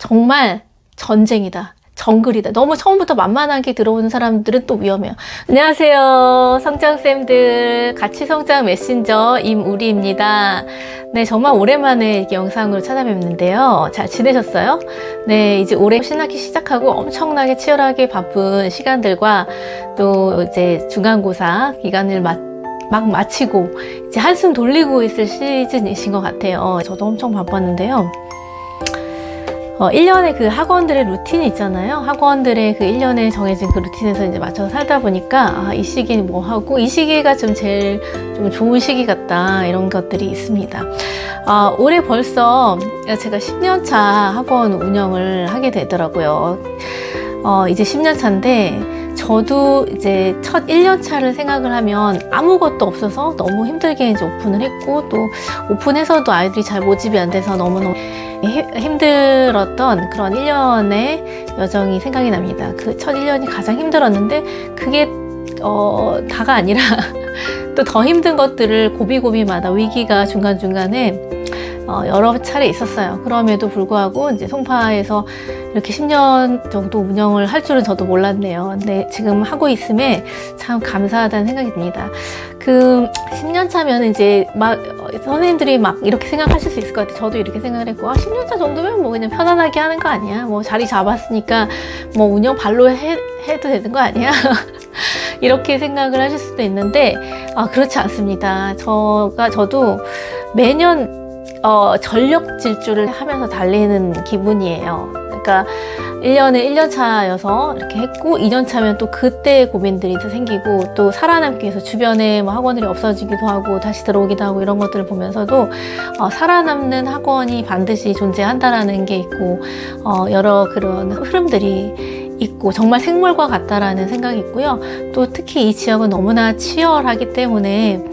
정말 전쟁이다. 정글이다. 너무 처음부터 만만하게 들어오는 사람들은 또 위험해요. 안녕하세요. 성장쌤들. 같이 성장 메신저 임우리입니다. 네, 정말 오랜만에 이렇게 영상으로 찾아뵙는데요. 잘 지내셨어요? 네, 이제 올해 신학기 시작하고 엄청나게 치열하게 바쁜 시간들과 또 이제 중간고사 기간을 막 마치고 이제 한숨 돌리고 있을 시즌이신 것 같아요. 저도 엄청 바빴는데요. 1년에 그 학원들의 루틴이 있잖아요. 학원들의 그 1년에 정해진 그 루틴에서 이제 맞춰서 살다 보니까, 이 시기는 뭐 하고, 이 시기가 좀 제일 좀 좋은 시기 같다. 이런 것들이 있습니다. 올해 벌써 제가 10년 차 학원 운영을 하게 되더라고요. 이제 10년 차인데, 저도 이제 첫 1년 차를 생각을 하면 아무것도 없어서 너무 힘들게 이제 오픈을 했고, 또 오픈해서도 아이들이 잘 모집이 안 돼서 너무너무 힘들었던 그런 1년의 여정이 생각이 납니다. 그 첫 1년이 가장 힘들었는데 그게 다가 아니라 또 더 힘든 것들을 고비고비마다 위기가 중간중간에 여러 차례 있었어요. 그럼에도 불구하고 이제 송파에서 이렇게 10년 정도 운영을 할 줄은 저도 몰랐네요. 근데 지금 하고 있음에 참 감사하다는 생각이 듭니다. 그 10년 차면 이제 막 선생님들이 막 이렇게 생각하실 수 있을 것 같아요. 저도 이렇게 생각을 했고, 10년 차 정도면 뭐 그냥 편안하게 하는 거 아니야? 뭐 자리 잡았으니까 뭐 운영 발로 해도 되는 거 아니야? 이렇게 생각을 하실 수도 있는데, 그렇지 않습니다. 저도 매년 전력 질주를 하면서 달리는 기분이에요. 그러니까 1년에 1년 차여서 이렇게 했고, 2년 차면 또 그때 고민들이 생기고, 또 살아남기 위해서 주변에 뭐 학원들이 없어지기도 하고 다시 들어오기도 하고, 이런 것들을 보면서도 살아남는 학원이 반드시 존재한다라는 게 있고, 여러 그런 흐름들이 있고, 정말 생물과 같다라는 생각이 있고요. 또 특히 이 지역은 너무나 치열하기 때문에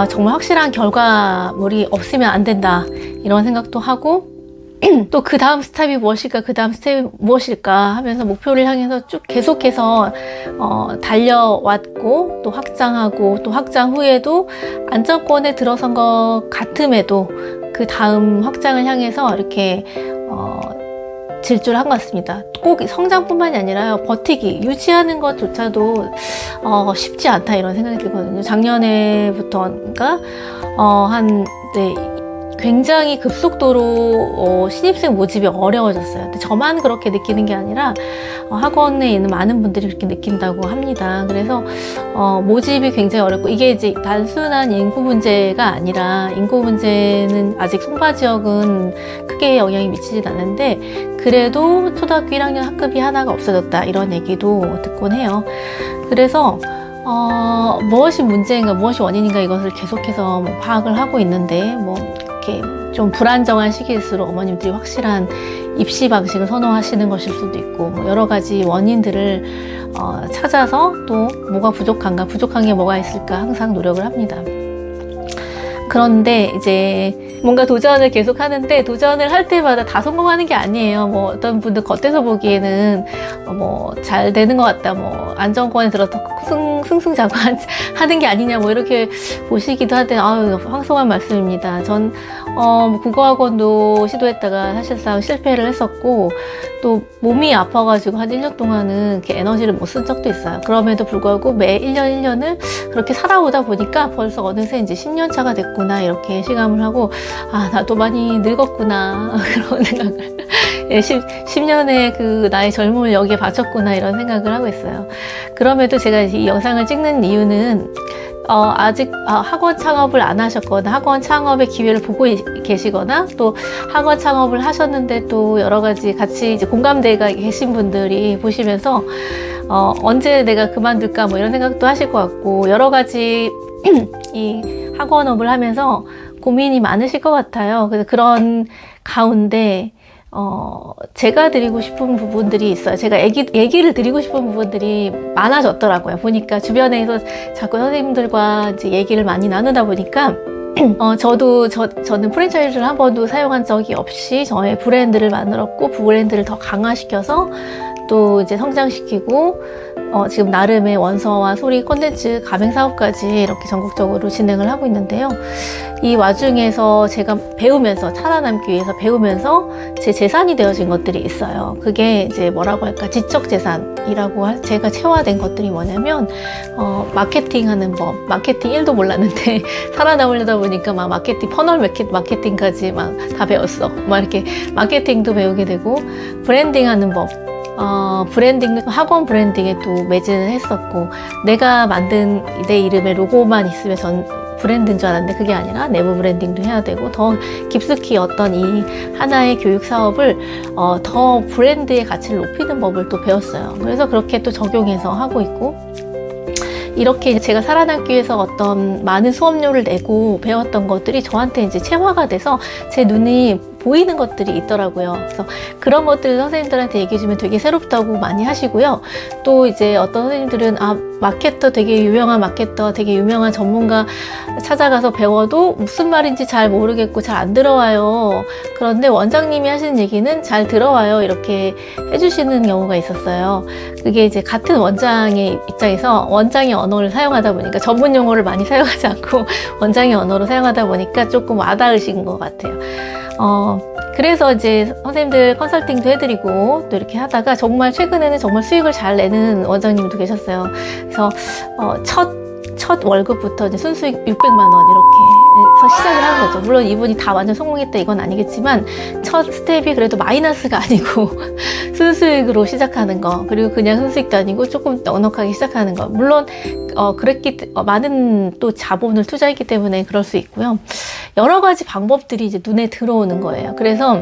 정말 확실한 결과물이 없으면 안 된다, 이런 생각도 하고, 또 그 다음 스텝이 무엇일까, 그 다음 스텝이 무엇일까 하면서 목표를 향해서 쭉 계속해서 달려왔고, 또 확장하고, 또 확장 후에도 안정권에 들어선 것 같음에도 그 다음 확장을 향해서 이렇게 질주를 한 것 같습니다. 꼭 성장뿐만이 아니라요, 버티기, 유지하는 것조차도 쉽지 않다, 이런 생각이 들거든요. 작년에부터인가 굉장히 급속도로 신입생 모집이 어려워졌어요. 근데 저만 그렇게 느끼는 게 아니라 학원에 있는 많은 분들이 그렇게 느낀다고 합니다. 그래서 모집이 굉장히 어렵고, 이게 이제 단순한 인구 문제가 아니라, 인구 문제는 아직 송파 지역은 크게 영향이 미치진 않는데, 그래도 초등학교 1학년 학급이 하나가 없어졌다, 이런 얘기도 듣곤 해요. 그래서 무엇이 문제인가, 무엇이 원인인가, 이것을 계속해서 파악을 하고 있는데, 이렇게 좀 불안정한 시기일수록 어머님들이 확실한 입시 방식을 선호하시는 것일 수도 있고, 여러 가지 원인들을 찾아서 또 뭐가 부족한가, 부족한 게 뭐가 있을까 항상 노력을 합니다. 그런데 이제 뭔가 도전을 계속 하는데, 도전을 할 때마다 다 성공하는 게 아니에요. 어떤 분들 겉에서 보기에는 잘 되는 것 같다, 안정권에 들어서 승승장구 하는 게 아니냐, 이렇게 보시기도 하는데, 황송한 말씀입니다. 전 국어학원도 시도했다가 사실상 실패를 했었고, 또 몸이 아파가지고 한 1년 동안은 이렇게 에너지를 못 쓴 적도 있어요. 그럼에도 불구하고 매 1년 1년을 그렇게 살아오다 보니까 벌써 어느새 이제 10년 차가 됐구나, 이렇게 실감을 하고, 나도 많이 늙었구나, 그런 생각을 10년의 그 나의 젊음을 여기에 바쳤구나, 이런 생각을 하고 있어요. 그럼에도 제가 이 영상을 찍는 이유는 아직 학원 창업을 안 하셨거나, 학원 창업의 기회를 보고 계시거나, 또 학원 창업을 하셨는데 또 여러 가지 같이 이제 공감대가 계신 분들이 보시면서 언제 내가 그만둘까, 이런 생각도 하실 것 같고, 여러 가지 이 학원업을 하면서 고민이 많으실 것 같아요. 그래서 그런 가운데 제가 드리고 싶은 부분들이 있어요. 제가 얘기를 드리고 싶은 부분들이 많아졌더라고요. 보니까 주변에서 자꾸 선생님들과 이제 얘기를 많이 나누다 보니까, 저는 프랜차이즈를 한 번도 사용한 적이 없이 저의 브랜드를 만들었고, 브랜드를 더 강화시켜서 또 이제 성장시키고 지금 나름의 원서와 소리 콘텐츠 가맹 사업까지 이렇게 전국적으로 진행을 하고 있는데요. 이 와중에서 제가 배우면서 살아남기 위해서 배우면서 제 재산이 되어진 것들이 있어요. 그게 이제 뭐라고 할까, 지적 재산이라고 제가 체화된 것들이 뭐냐면 마케팅하는 법, 마케팅 1도 몰랐는데 살아남으려다 보니까 막 마케팅, 퍼널 마케팅까지 막 다 배웠어. 막 이렇게 마케팅도 배우게 되고, 브랜딩하는 법, 브랜딩, 학원 브랜딩에 또 매진을 했었고, 내가 만든 내 이름의 로고만 있으면 전 브랜드인 줄 알았는데 그게 아니라 내부 브랜딩도 해야 되고, 더 깊숙이 어떤 이 하나의 교육 사업을 더 브랜드의 가치를 높이는 법을 또 배웠어요. 그래서 그렇게 또 적용해서 하고 있고, 이렇게 제가 살아남기 위해서 어떤 많은 수업료를 내고 배웠던 것들이 저한테 이제 체화가 돼서 제 눈이 보이는 것들이 있더라고요. 그래서 그런 것들을 선생님들한테 얘기해주면 되게 새롭다고 많이 하시고요. 또 이제 어떤 선생님들은 마케터, 되게 유명한 마케터, 되게 유명한 전문가 찾아가서 배워도 무슨 말인지 잘 모르겠고 잘 안 들어와요. 그런데 원장님이 하시는 얘기는 잘 들어와요. 이렇게 해주시는 경우가 있었어요. 그게 이제 같은 원장의 입장에서 원장의 언어를 사용하다 보니까, 전문 용어를 많이 사용하지 않고 원장의 언어로 사용하다 보니까 조금 와닿으신 것 같아요. 그래서 이제 선생님들 컨설팅도 해드리고 또 이렇게 하다가 정말 최근에는 정말 수익을 잘 내는 원장님도 계셨어요. 그래서 첫 월급부터 이제 순수익 600만 원 이렇게 해서 시작을 하는 거죠. 물론 이분이 다 완전 성공했다 이건 아니겠지만 첫 스텝이 그래도 마이너스가 아니고 순수익으로 시작하는 거, 그리고 그냥 순수익도 아니고 조금 넉넉하게 시작하는 거. 물론 많은 또 자본을 투자했기 때문에 그럴 수 있고요. 여러 가지 방법들이 이제 눈에 들어오는 거예요. 그래서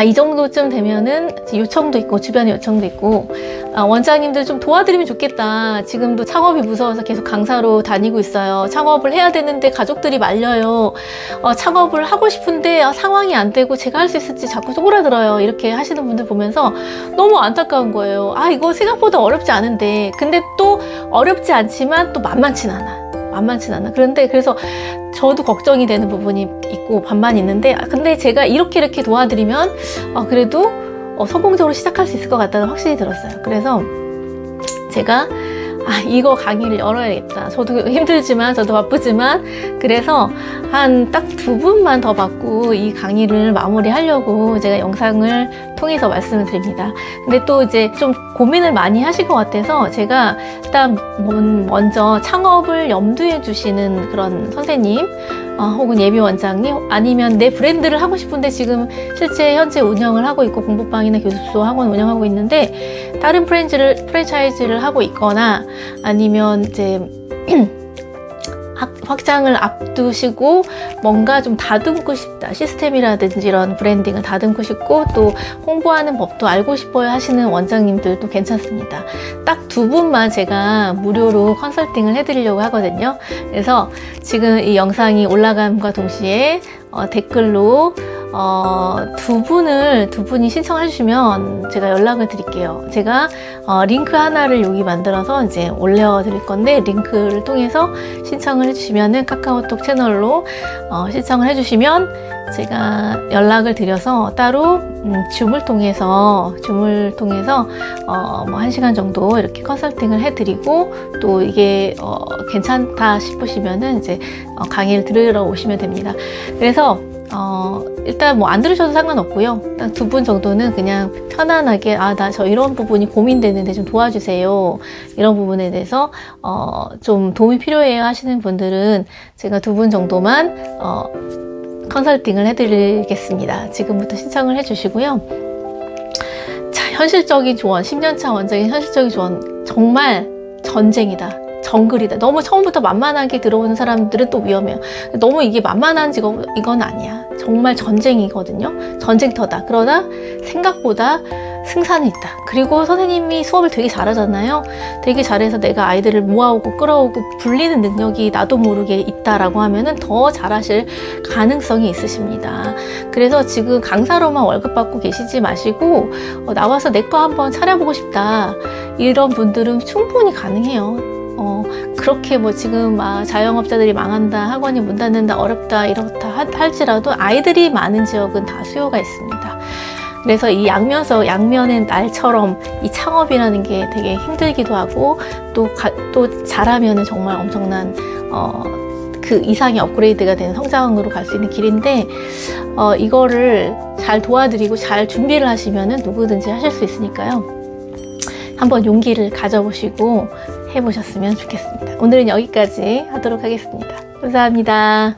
이 정도쯤 되면은 요청도 있고, 주변에 요청도 있고, 원장님들 좀 도와드리면 좋겠다. 지금도 창업이 무서워서 계속 강사로 다니고 있어요. 창업을 해야 되는데 가족들이 말려요. 창업을 하고 싶은데 상황이 안 되고 제가 할 수 있을지 자꾸 쪼그라들어요. 이렇게 하시는 분들 보면서 너무 안타까운 거예요. 이거 생각보다 어렵지 않은데, 근데 또 어렵지 않지만 또 만만치 않아. 그런데 그래서 저도 걱정이 되는 부분이 있고 반반 있는데, 근데 제가 이렇게 도와드리면 그래도 성공적으로 시작할 수 있을 것 같다는 확신이 들었어요. 그래서 제가 이거 강의를 열어야겠다. 저도 힘들지만, 저도 바쁘지만, 그래서 한 딱 2분만 더 받고 이 강의를 마무리하려고 제가 영상을 통해서 말씀을 드립니다. 근데 또 이제 좀 고민을 많이 하실 것 같아서 제가 일단 먼저 창업을 염두에 두시는 그런 선생님, 혹은 예비 원장님, 아니면 내 브랜드를 하고 싶은데 지금 실제 현재 운영을 하고 있고 공부방이나 교습소 학원 운영하고 있는데 다른 프랜차이즈를 하고 있거나, 아니면 이제 확장을 앞두시고 뭔가 좀 다듬고 싶다, 시스템이라든지 이런 브랜딩을 다듬고 싶고 또 홍보하는 법도 알고 싶어요 하시는 원장님들도 괜찮습니다. 딱 2분만 제가 무료로 컨설팅을 해드리려고 하거든요. 그래서 지금 이 영상이 올라감과 동시에 댓글로 두 분이 신청해 주시면 제가 연락을 드릴게요. 제가 링크 하나를 여기 만들어서 이제 올려드릴 건데, 링크를 통해서 신청을 해주시면은 카카오톡 채널로 신청을 해주시면 제가 연락을 드려서 따로 줌을 통해서 뭐 1시간 정도 이렇게 컨설팅을 해드리고, 또 이게 괜찮다 싶으시면은 이제 강의를 들으러 오시면 됩니다. 그래서 일단 뭐 안 들으셔도 상관없고요. 딱 2분 정도는 그냥 편안하게 나 저 이런 부분이 고민되는데 좀 도와주세요. 이런 부분에 대해서 좀 도움이 필요해요 하시는 분들은 제가 2분 정도만 컨설팅을 해드리겠습니다. 지금부터 신청을 해주시고요. 자, 현실적인 조언, 10년차 원장의 현실적인 조언, 정말 전쟁이다. 정글이다. 너무 처음부터 만만하게 들어오는 사람들은 또 위험해요. 너무 이게 만만한 직업, 이건 아니야. 정말 전쟁이거든요. 전쟁터다. 그러나 생각보다 승산이 있다. 그리고 선생님이 수업을 되게 잘하잖아요. 되게 잘해서 내가 아이들을 모아오고 끌어오고 불리는 능력이 나도 모르게 있다라고 하면은 더 잘하실 가능성이 있으십니다. 그래서 지금 강사로만 월급 받고 계시지 마시고 나와서 내 거 한번 차려보고 싶다. 이런 분들은 충분히 가능해요. 그렇게 뭐 지금 자영업자들이 망한다, 학원이 문 닫는다, 어렵다, 이렇다 할지라도 아이들이 많은 지역은 다 수요가 있습니다. 그래서 이 양면의 날처럼 이 창업이라는 게 되게 힘들기도 하고 또 잘하면은 정말 엄청난 그 이상의 업그레이드가 되는 성장으로 갈 수 있는 길인데 이거를 잘 도와드리고 잘 준비를 하시면은 누구든지 하실 수 있으니까요. 한번 용기를 가져보시고 해보셨으면 좋겠습니다. 오늘은 여기까지 하도록 하겠습니다. 감사합니다.